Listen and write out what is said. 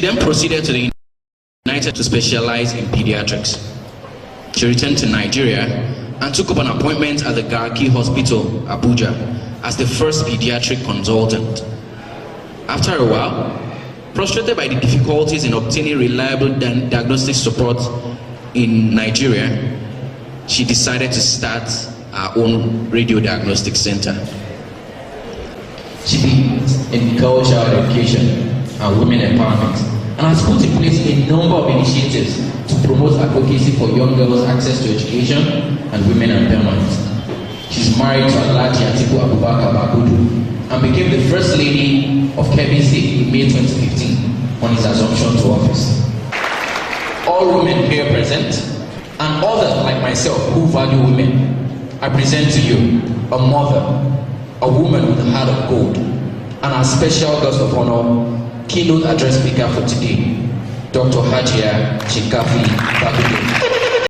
then proceeded to the United to specialize in pediatrics. She returned to Nigeria and took up an appointment at the Garki Hospital, Abuja, as the first pediatric consultant. After a while, frustrated by the difficulties in obtaining reliable diagnostic support in Nigeria, she decided to start her own radio diagnostic center. She leads in girl child education and women empowerment, and has put in place a number of initiatives to promote advocacy for young girls' access to education and women empowerment. She's married to Alhaji Atiku Abubakar Bagudu and became the First Lady of KBC in May 2015 on his assumption to office. All women here present, and others like myself who value women, I present to you a mother, a woman with a heart of gold, and our special guest of honor, keynote address speaker for today, Dr. Hajia Chinkafi Bagudu.